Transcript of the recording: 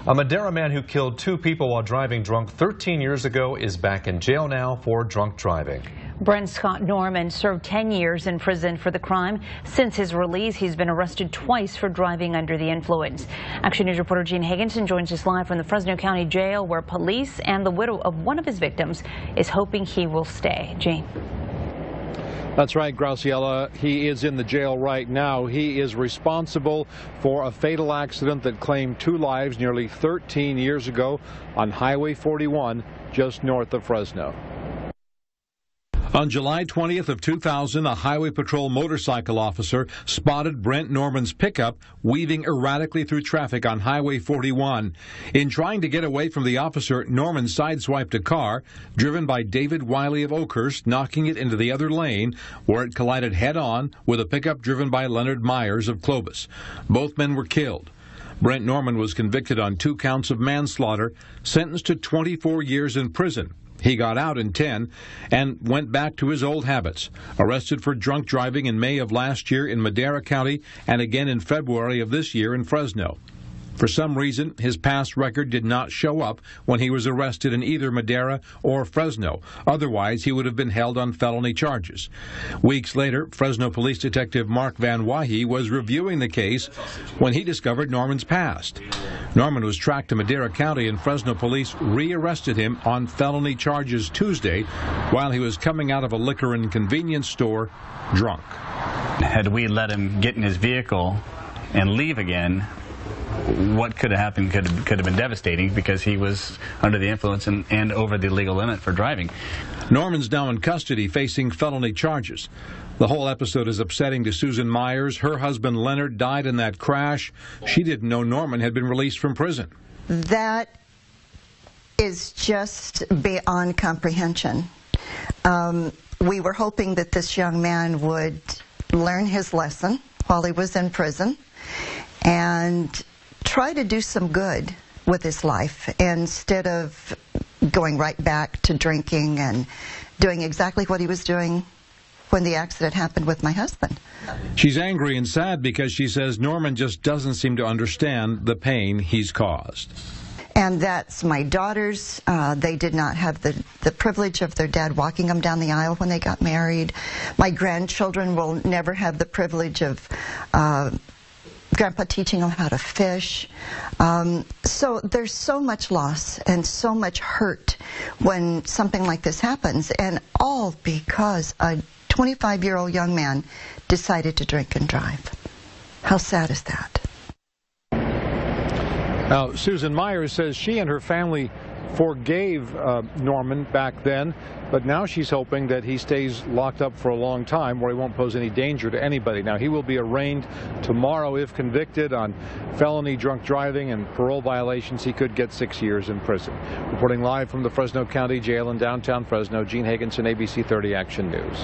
A Madera man who killed 2 people while driving drunk 13 years ago is back in jail now for drunk driving. Brent Scott Norman served 10 years in prison for the crime. Since his release, he's been arrested twice for driving under the influence. Action News reporter Gene Higginson joins us live from the Fresno County Jail, where police and the widow of one of his victims is hoping he will stay. Gene. That's right, Graciela. He is in the jail right now. He is responsible for a fatal accident that claimed 2 lives nearly 13 years ago on Highway 41 just north of Fresno. On July 20th of 2000, a Highway Patrol motorcycle officer spotted Brent Norman's pickup weaving erratically through traffic on Highway 41. In trying to get away from the officer, Norman sideswiped a car driven by David Wiley of Oakhurst, knocking it into the other lane, where it collided head-on with a pickup driven by Leonard Myers of Clovis. Both men were killed. Brent Norman was convicted on 2 counts of manslaughter, sentenced to 24 years in prison. He got out in 10 and went back to his old habits. Arrested for drunk driving in May of last year in Madera County and again in February of this year in Fresno. For some reason, his past record did not show up when he was arrested in either Madera or Fresno. Otherwise, he would have been held on felony charges. Weeks later, Fresno Police Detective Mark Van Wahy was reviewing the case when he discovered Norman's past. Norman was tracked to Madera County, and Fresno police re-arrested him on felony charges Tuesday while he was coming out of a liquor and convenience store drunk. Had we let him get in his vehicle and leave again, what could have happened could have been devastating, because he was under the influence and over the legal limit for driving. Norman's now in custody facing felony charges. The whole episode is upsetting to Susan Myers. Her husband Leonard died in that crash. She didn't know Norman had been released from prison. That is just beyond comprehension. We were hoping that this young man would learn his lesson while he was in prison and try to do some good with his life instead of going right back to drinking and doing exactly what he was doing when the accident happened with my husband. She's angry and sad because she says Norman just doesn't seem to understand the pain he's caused. And that's my daughters. They did not have the privilege of their dad walking them down the aisle when they got married. My grandchildren will never have the privilege of Grandpa teaching them how to fish. So there's so much loss and so much hurt when something like this happens, and all because a 25-year-old young man decided to drink and drive. How sad is that? Now, Susan Myers says she and her family forgave Norman back then, but now she's hoping that he stays locked up for a long time where he won't pose any danger to anybody. Now, he will be arraigned tomorrow if convicted on felony drunk driving and parole violations. He could get 6 years in prison. Reporting live from the Fresno County Jail in downtown Fresno, Gene Higginson, ABC 30 Action News.